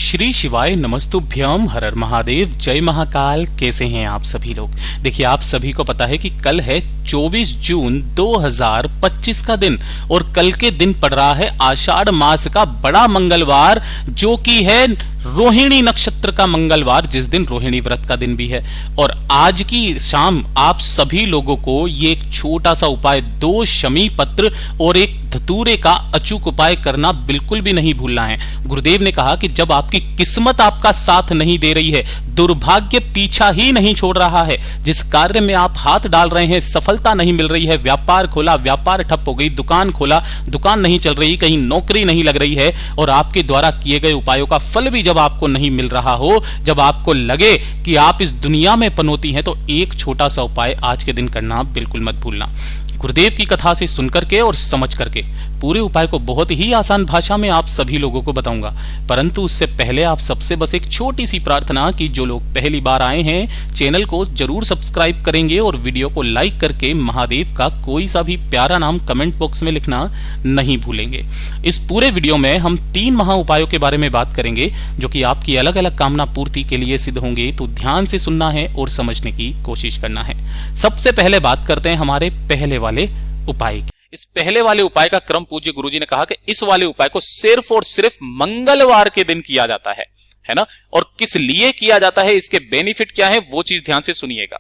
श्री शिवाय नमस्तुभ्यम, हर हर महादेव, जय महाकाल। कैसे हैं आप सभी लोग? देखिए, आप सभी को पता है कि कल है 24 जून 2025 का दिन और कल के दिन पड़ रहा है आषाढ़ मास का बड़ा मंगलवार, जो कि है रोहिणी नक्षत्र का मंगलवार, जिस दिन रोहिणी व्रत का दिन भी है। और आज की शाम आप सभी लोगों को ये एक छोटा सा उपाय, 2 शमी पत्र और एक धतूरे का अचूक उपाय करना बिल्कुल भी नहीं भूलना है। गुरुदेव ने कहा कि जब आपकी किस्मत आपका साथ नहीं दे रही है, दुर्भाग्य पीछा ही नहीं छोड़ रहा है, जिस कार्य में आप हाथ डाल रहे हैं सफलता नहीं मिल रही है, व्यापार खोला व्यापार ठप हो गई, दुकान खोला दुकान नहीं चल रही, कहीं नौकरी नहीं लग रही है और आपके द्वारा किए गए उपायों का फल भी जब आपको नहीं मिल रहा हो, जब आपको लगे कि आप इस दुनिया में पनौती हैं, तो एक छोटा सा उपाय आज के दिन करना बिल्कुल मत भूलना। गुरुदेव की कथा से सुनकर के और समझ करके पूरे उपाय को बहुत ही आसान भाषा में आप सभी लोगों को बताऊंगा, परंतु उससे पहले आप सबसे बस एक छोटी सी प्रार्थना कि जो लोग पहली बार आए हैं चैनल को जरूर सब्सक्राइब करेंगे और वीडियो को लाइक करके महादेव का कोई सा भी प्यारा नाम कमेंट बॉक्स में लिखना नहीं भूलेंगे। इस पूरे वीडियो में हम 3 महा उपायों के बारे में बात करेंगे, जो कि आपकी अलग अलग कामना पूर्ति के लिए सिद्ध होंगे, तो ध्यान से सुनना है और समझने की कोशिश करना है। सबसे पहले बात करते हैं हमारे पहले वाले उपाय की। इस पहले वाले उपाय का क्रम पूज्य गुरुजी ने कहा कि इस वाले उपाय को सिर्फ और सिर्फ मंगलवार के दिन किया जाता है ना। और किस लिए किया जाता है, इसके बेनिफिट क्या है, वो चीज ध्यान से सुनिएगा।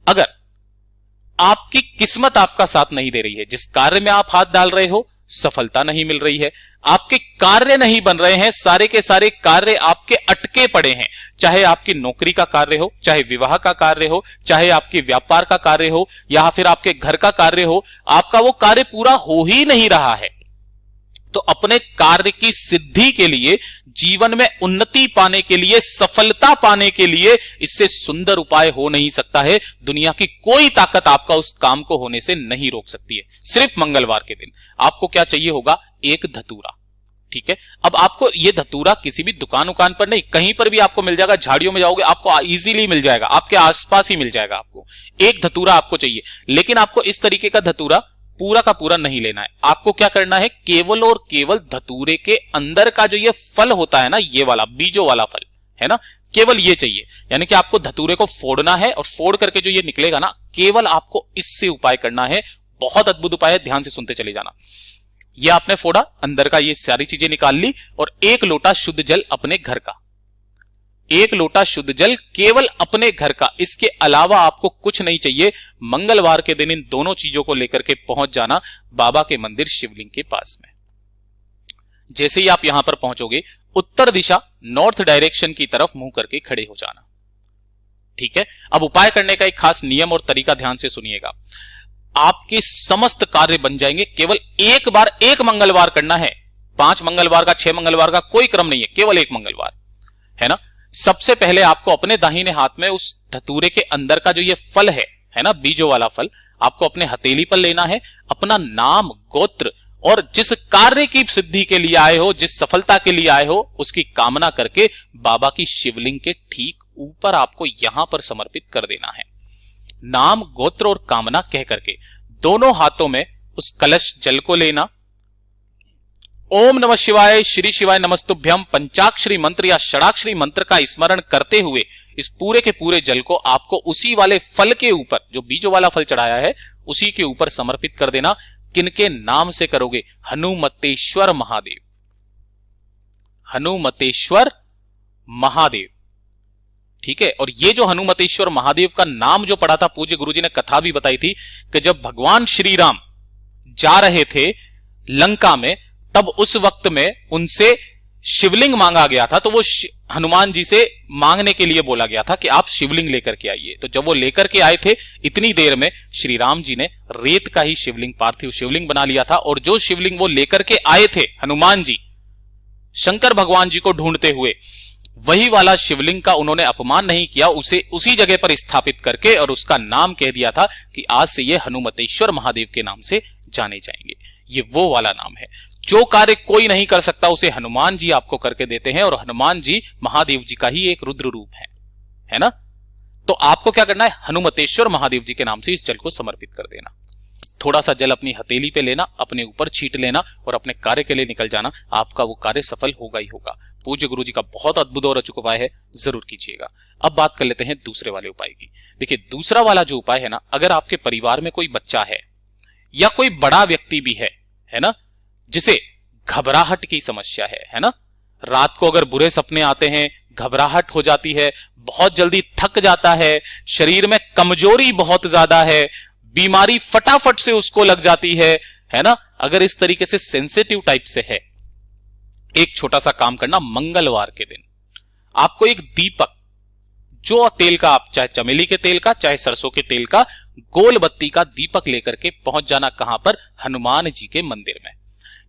अगर आपकी किस्मत आपका साथ नहीं दे रही है, जिस कार्य में आप हाथ डाल रहे हो सफलता नहीं मिल रही है, आपके कार्य नहीं बन रहे हैं, सारे के सारे कार्य आपके अटके पड़े हैं, चाहे आपकी नौकरी का कार्य हो, चाहे विवाह का कार्य हो, चाहे आपके व्यापार का कार्य हो, या फिर आपके घर का कार्य हो, आपका वो कार्य पूरा हो ही नहीं रहा है, तो अपने कार्य की सिद्धि के लिए, जीवन में उन्नति पाने के लिए, सफलता पाने के लिए इससे सुंदर उपाय हो नहीं सकता है। दुनिया की कोई ताकत आपका उस काम को होने से नहीं रोक सकती है। सिर्फ मंगलवार के दिन आपको क्या चाहिए होगा, एक धतूरा। ठीक है, अब आपको ये धतूरा किसी भी दुकान पर नहीं, कहीं पर भी आपको मिल जाएगा, झाड़ियों में जाओगे आपको इजीली मिल जाएगा, आपके आसपास ही मिल जाएगा। आपको एक धतूरा आपको चाहिए, लेकिन आपको इस तरीके का धतूरा पूरा का पूरा नहीं लेना है। आपको क्या करना है, केवल और केवल धतूरे के अंदर का जो ये फल होता है ना, ये वाला बीजों वाला फल है ना, केवल ये चाहिए। यानी कि आपको धतूरे को फोड़ना है और फोड़ करके जो ये निकलेगा ना, केवल आपको इससे उपाय करना है। बहुत अद्भुत उपाय है, ध्यान से सुनते चले जाना। ये आपने फोड़ा, अंदर का ये सारी चीजें निकाल ली और 1 लोटा शुद्ध जल अपने घर का, 1 लोटा शुद्ध जल केवल अपने घर का, इसके अलावा आपको कुछ नहीं चाहिए। मंगलवार के दिन इन दोनों चीजों को लेकर के पहुंच जाना बाबा के मंदिर शिवलिंग के पास में। जैसे ही आप यहां पर पहुंचोगे, उत्तर दिशा नॉर्थ डायरेक्शन की तरफ मुंह करके खड़े हो जाना। ठीक है, अब उपाय करने का एक खास नियम और तरीका ध्यान से सुनिएगा। आपके समस्त कार्य बन जाएंगे, केवल एक बार, एक मंगलवार करना है। 5 मंगलवार का, 6 मंगलवार का कोई क्रम नहीं है, केवल एक मंगलवार है ना। सबसे पहले आपको अपने दाहिने हाथ में उस धतूरे के अंदर का जो ये फल है ना, बीजों वाला फल, आपको अपने हथेली पर लेना है। अपना नाम, गोत्र और जिस कार्य की सिद्धि के लिए आए हो, जिस सफलता के लिए आए हो, उसकी कामना करके बाबा की शिवलिंग के ठीक ऊपर आपको यहां पर समर्पित कर देना है। नाम, गोत्र और कामना कह करके दोनों हाथों में उस कलश जल को लेना। ओम नमः शिवाय, श्री शिवाय नमस्तुभ्यम पंचाक्षरी मंत्र या षडाक्षरी मंत्र का स्मरण करते हुए इस पूरे के पूरे जल को आपको उसी वाले फल के ऊपर, जो बीजों वाला फल चढ़ाया है, उसी के ऊपर समर्पित कर देना। किनके नाम से करोगे, हनुमतेश्वर महादेव, हनुमतेश्वर महादेव। ठीक है, और ये जो हनुमतेश्वर महादेव का नाम जो पढ़ा था, पूज्य गुरुजी ने कथा भी बताई थी कि जब भगवान श्री राम जा रहे थे लंका में, तब उस वक्त में उनसे शिवलिंग मांगा गया था, तो वो हनुमान जी से मांगने के लिए बोला गया था कि आप शिवलिंग लेकर के आइए। तो जब वो लेकर के आए थे, इतनी देर में श्री राम जी ने रेत का ही शिवलिंग, पार्थिव शिवलिंग बना लिया था। और जो शिवलिंग वो लेकर के आए थे हनुमान जी, शंकर भगवान जी को ढूंढते हुए, वही वाला शिवलिंग का उन्होंने अपमान नहीं किया, उसे उसी जगह पर स्थापित करके और उसका नाम कह दिया था कि आज से ये हनुमतेश्वर महादेव के नाम से जाने जाएंगे। ये वो वाला नाम है। जो कार्य कोई नहीं कर सकता उसे हनुमान जी आपको करके देते हैं, और हनुमान जी महादेव जी का ही एक रुद्र रूप है ना। तो आपको क्या करना है, हनुमतेश्वर महादेव जी के नाम से इस जल को समर्पित कर देना। थोड़ा सा जल अपनी हथेली पे लेना, अपने ऊपर छींट लेना और अपने कार्य के लिए निकल जाना। आपका वो कार्य सफल होगा ही होगा। पूज्य गुरु जी का बहुत अद्भुत और अचूक उपाय है, जरूर कीजिएगा। अब बात कर लेते हैं दूसरे वाले उपाय की। देखिए दूसरा वाला जो उपाय है ना, अगर आपके परिवार में कोई बच्चा है या कोई बड़ा व्यक्ति भी है ना, जिसे घबराहट की समस्या है ना, रात को अगर बुरे सपने आते हैं, घबराहट हो जाती है, बहुत जल्दी थक जाता है, शरीर में कमजोरी बहुत ज्यादा है, बीमारी फटाफट से उसको लग जाती है ना, अगर इस तरीके से सेंसिटिव टाइप से है, एक छोटा सा काम करना, मंगलवार के दिन आपको एक दीपक, जो तेल का, आप चाहे चमेली के तेल का चाहे सरसों के तेल का, गोल बत्ती का दीपक लेकर के पहुंच जाना, कहां पर, हनुमान जी के मंदिर में।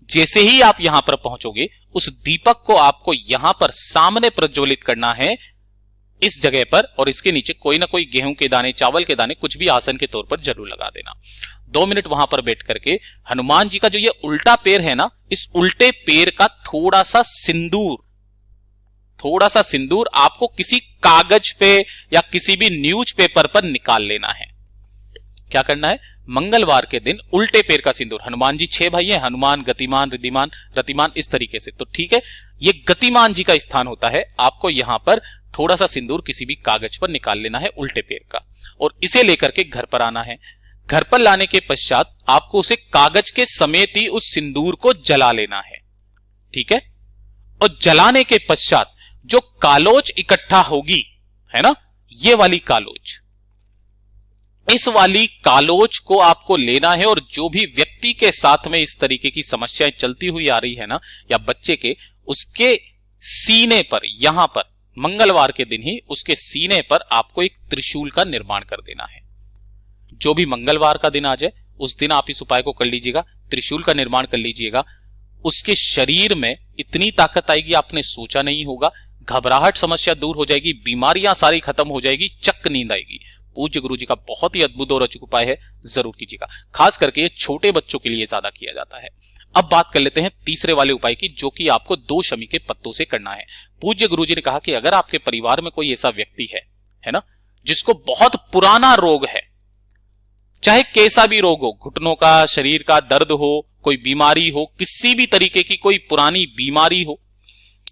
जैसे ही आप यहां पर पहुंचोगे, उस दीपक को आपको यहां पर सामने प्रज्वलित करना है, इस जगह पर, और इसके नीचे कोई ना कोई गेहूं के दाने, चावल के दाने, कुछ भी आसन के तौर पर जरूर लगा देना। 2 मिनट वहां पर बैठ करके हनुमान जी का जो ये उल्टा पैर है ना, इस उल्टे पैर का थोड़ा सा सिंदूर आपको किसी कागज पे या किसी भी न्यूज पेपर पर निकाल लेना है। क्या करना है, मंगलवार के दिन उल्टे पैर का सिंदूर, हनुमान जी 6 भाई हैं, हनुमान, गतिमान, रिद्धिमान, रतिमान, इस तरीके से, तो ठीक है, ये गतिमान जी का स्थान होता है। आपको यहां पर थोड़ा सा सिंदूर किसी भी कागज पर निकाल लेना है उल्टे पैर का, और इसे लेकर के घर पर आना है। घर पर लाने के पश्चात आपको उसे कागज के समेत ही उस सिंदूर को जला लेना है, ठीक है। और जलाने के पश्चात जो कालोच इकट्ठा होगी, है ना, ये वाली कालोच, इस वाली कालोच को आपको लेना है, और जो भी व्यक्ति के साथ में इस तरीके की समस्याएं चलती हुई आ रही है ना, या बच्चे के, उसके सीने पर, यहां पर मंगलवार के दिन ही उसके सीने पर आपको एक त्रिशूल का निर्माण कर देना है। जो भी मंगलवार का दिन आ जाए, उस दिन आप इस उपाय को कर लीजिएगा, त्रिशूल का निर्माण कर लीजिएगा। उसके शरीर में इतनी ताकत आएगी, आपने सोचा नहीं होगा, घबराहट समस्या दूर हो जाएगी, बीमारियां सारी खत्म हो जाएगी, चक नींद आएगी। पूज्य गुरु जी का बहुत ही अद्भुत और अचूक उपाय है, जरूर कीजिएगा। खास करके ये छोटे बच्चों के लिए ज्यादा किया जाता है। अब बात कर लेते हैं तीसरे वाले उपाय की, जो कि आपको 2 शमी के पत्तों से करना है। पूज्य गुरु जी ने कहा कि अगर आपके परिवार में कोई ऐसा व्यक्ति है ना, जिसको बहुत पुराना रोग है, चाहे कैसा भी रोग हो, घुटनों का, शरीर का दर्द हो, कोई बीमारी हो, किसी भी तरीके की कोई पुरानी बीमारी हो,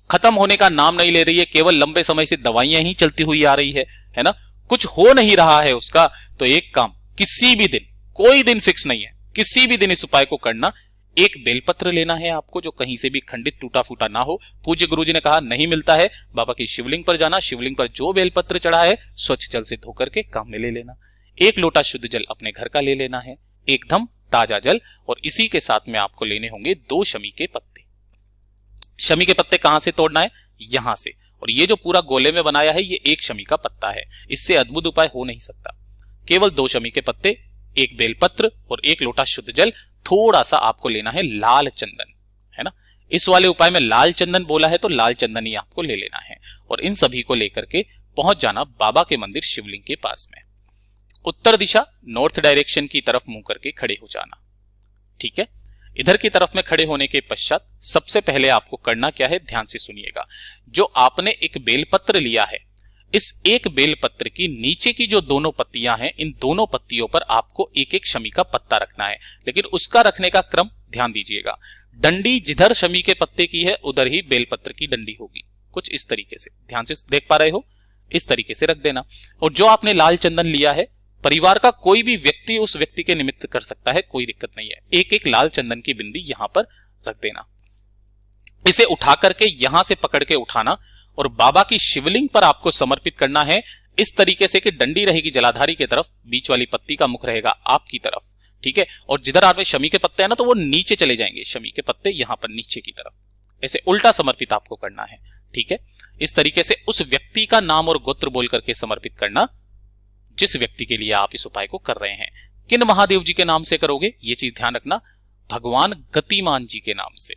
खत्म होने का नाम नहीं ले रही है, केवल लंबे समय से दवाइयां ही चलती हुई आ रही है ना, कुछ हो नहीं रहा है उसका, तो एक काम, किसी भी दिन, कोई दिन फिक्स नहीं है, किसी भी दिन इस उपाय को करना। एक बेलपत्र लेना है आपको, जो कहीं से भी खंडित टूटा फूटा ना हो। पूज्य गुरु जी ने कहा नहीं मिलता है, बाबा की शिवलिंग पर जाना, शिवलिंग पर जो बेलपत्र चढ़ा है स्वच्छ जल से धोकर के काम में ले लेना। 1 लोटा शुद्ध जल अपने घर का ले लेना है, एकदम ताजा जल, और इसी के साथ में आपको लेने होंगे 2 शमी के पत्ते। शमी के पत्ते कहां से तोड़ना है, यहां से, और ये जो पूरा गोले में बनाया है, ये 1 शमी का पत्ता है, इससे अद्भुत उपाय हो नहीं सकता। केवल 2 शमी के पत्ते, 1 बेलपत्र और 1 लोटा शुद्ध जल, थोड़ा सा आपको लेना है लाल चंदन, है ना। इस वाले उपाय में लाल चंदन बोला है, तो लाल चंदन ही आपको ले लेना है, और इन सभी को लेकर के पहुंच जाना बाबा के मंदिर शिवलिंग के पास में। उत्तर दिशा, नॉर्थ डायरेक्शन की तरफ मुंह करके खड़े हो जाना, ठीक है। इधर की तरफ में खड़े होने के पश्चात सबसे पहले आपको करना क्या है, ध्यान से सुनिएगा। जो आपने एक बेलपत्र लिया है, इस एक बेलपत्र की नीचे की जो दोनों पत्तियां हैं, इन दोनों पत्तियों पर आपको 1-1 शमी का पत्ता रखना है, लेकिन उसका रखने का क्रम ध्यान दीजिएगा। डंडी जिधर शमी के पत्ते की है, उधर ही बेलपत्र की डंडी होगी, कुछ इस तरीके से, ध्यान से देख पा रहे हो, इस तरीके से रख देना। और जो आपने लाल चंदन लिया है, परिवार का कोई भी व्यक्ति उस व्यक्ति के निमित्त कर सकता है, कोई दिक्कत नहीं है, 1-1 लाल चंदन की बिंदी यहां पर रख देना। इसे उठा करके यहां से पकड़ के उठाना, और बाबा की शिवलिंग पर आपको समर्पित करना है, इस तरीके से कि डंडी रहेगी जलाधारी की तरफ, बीच वाली पत्ती का मुख रहेगा आपकी तरफ, ठीक है। और जिधर आपने शमी के पत्ते हैं ना, तो वो नीचे चले जाएंगे, शमी के पत्ते यहां पर नीचे की तरफ, ऐसे उल्टा समर्पित आपको करना है, ठीक है। इस तरीके से उस व्यक्ति का नाम और गोत्र बोल करके समर्पित करना, जिस व्यक्ति के लिए आप इस उपाय को कर रहे हैं। किन महादेव जी के नाम से करोगे, ये चीज ध्यान रखना, भगवान गतिमान जी के नाम से।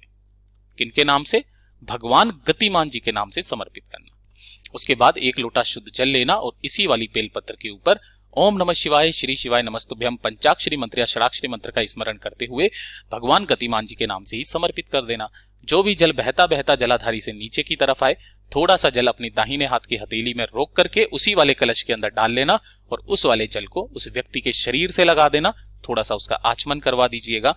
किनके नाम से, भगवान गतिमान जी के नाम से समर्पित करना। उसके बाद 1 लोटा शुद्ध जल लेना, और इसी वाली बेलपत्र के ऊपर ओम नमः शिवाय, श्री शिवाय नमस्तुभ्यम पंचाक्षरी मंत्र या षडाक्षरी मंत्र का स्मरण करते हुए भगवान गतिमान जी के नाम से ही समर्पित कर देना। जो भी जल बहता बहता जलाधारी से नीचे की तरफ आए, थोड़ा सा जल अपनी दाहिने हाथ की हथेली में रोक करके उसी वाले कलश के अंदर डाल लेना, और उस वाले जल को उस व्यक्ति के शरीर से लगा देना, थोड़ा सा उसका आचमन करवा दीजिएगा।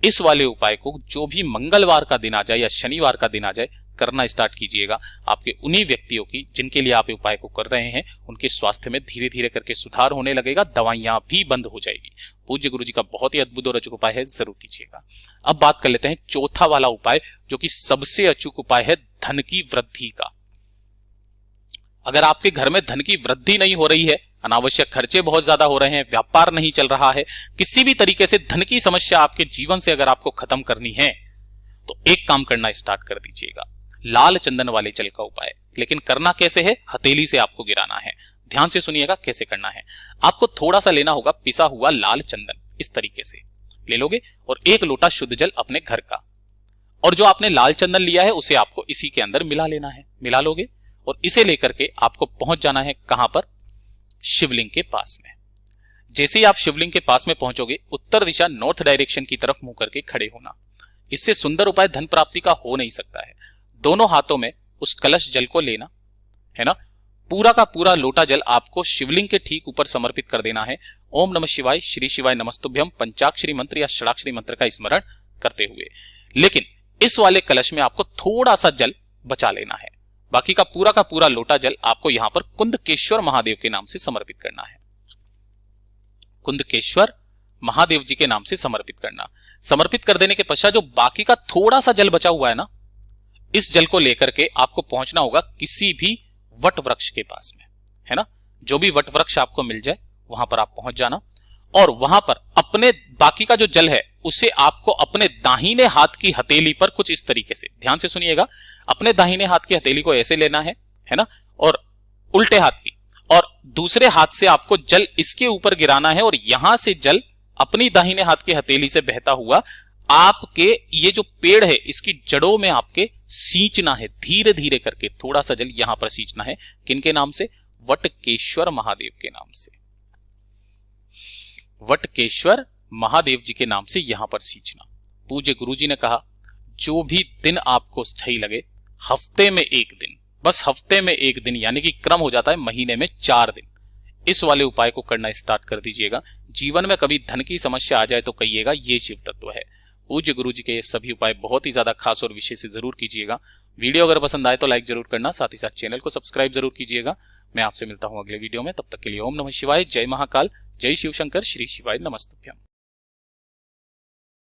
इस वाले उपाय को जो भी मंगलवार का दिन आ जाए या शनिवार का दिन आ जाए, करना स्टार्ट कीजिएगा, आपके उन्हीं व्यक्तियों की जिनके लिए आप ये उपाय को कर रहे हैं उनके स्वास्थ्य में धीरे धीरे करके सुधार होने लगेगा, दवाइयां भी बंद हो जाएगी। पूज्य गुरु जी का बहुत ही अद्भुत और अचूक उपाय है, जरूर कीजिएगा। अब बात कर लेते हैं चौथा वाला उपाय, जो कि सबसे अचूक उपाय है धन की वृद्धि का। अगर आपके घर में धन की वृद्धि नहीं हो रही है, अनावश्यक खर्चे बहुत ज्यादा हो रहे हैं, व्यापार नहीं चल रहा है, किसी भी तरीके से धन की समस्या आपके जीवन से अगर आपको खत्म करनी है तो एक काम करना स्टार्ट कर दीजिएगा, लाल चंदन वाले जल का उपाय। लेकिन करना कैसे है? हथेली से आपको गिराना है। ध्यान से सुनिएगा कैसे करना है। आपको थोड़ा सा लेना होगा पिसा हुआ लाल चंदन, इस तरीके से ले लोगे, और 1 लोटा शुद्ध जल अपने घर का, और जो आपने लाल चंदन लिया है उसे आपको इसी के अंदर मिला लेना है। मिला लोगे और इसे लेकर के आपको पहुंच जाना है कहां पर? शिवलिंग के पास में। जैसे ही आप शिवलिंग के पास में पहुंचोगे, उत्तर दिशा नॉर्थ डायरेक्शन की तरफ मुंह करके खड़े होना। इससे सुंदर उपाय धन प्राप्ति का हो नहीं सकता है। दोनों हाथों में उस कलश जल को लेना है ना, पूरा का पूरा लोटा जल आपको शिवलिंग के ठीक ऊपर समर्पित कर देना है। ओम नमः शिवाय, श्री शिवाय नमस्तुभ्यम पंचाक्षरी मंत्र या षडाक्षरी मंत्र का स्मरण करते हुए। लेकिन इस वाले कलश में आपको थोड़ा सा जल बचा लेना है। बाकी का पूरा लोटा जल आपको यहां पर कुंदकेश्वर महादेव के नाम से समर्पित करना है। कुंदकेश्वर महादेव जी के नाम से समर्पित करना। समर्पित कर देने के पश्चात जो बाकी का थोड़ा सा जल बचा हुआ है ना, इस जल को लेकर के आपको पहुंचना होगा किसी भी वट वृक्ष के पास में, है ना। जो भी वट वृक्ष आपको मिल जाए वहां पर आप पहुंच जाना, और वहां पर अपने बाकी का जो जल है उसे आपको अपने दाहिने हाथ की हथेली पर कुछ इस तरीके से, ध्यान से सुनिएगा, अपने दाहिने हाथ की हथेली को ऐसे लेना है ना, और उल्टे हाथ की, और दूसरे हाथ से आपको जल इसके ऊपर गिराना है, और यहां से जल अपनी दाहिने हाथ की हथेली से बहता हुआ आपके ये जो पेड़ है इसकी जड़ों में आपके सींचना है। धीरे धीरे करके थोड़ा सा जल यहां पर सींचना है। किनके नाम से? वटकेश्वर महादेव के नाम से। वटकेश्वर महादेव जी के नाम से यहां पर सींचना। पूज्य गुरु जी ने कहा, जो भी दिन आपको सही लगे, हफ्ते में 1 दिन, बस हफ्ते में 1 दिन, यानी कि क्रम हो जाता है महीने में 4 दिन, इस वाले उपाय को करना स्टार्ट कर दीजिएगा। जीवन में कभी धन की समस्या आ जाए तो कहिएगा ये शिव तत्व है। पूज्य गुरु जी के ये सभी उपाय बहुत ही ज्यादा खास और विशेष से जरूर कीजिएगा। वीडियो अगर पसंद आए तो लाइक जरूर करना, साथ ही साथ चैनल को सब्सक्राइब जरूर कीजिएगा। मैं आपसे मिलता हूं अगले वीडियो में, तब तक के लिए ओम नमः शिवाय, जय महाकाल, जय शिव शंकर, श्री शिवाय नमस्तुभ्यम।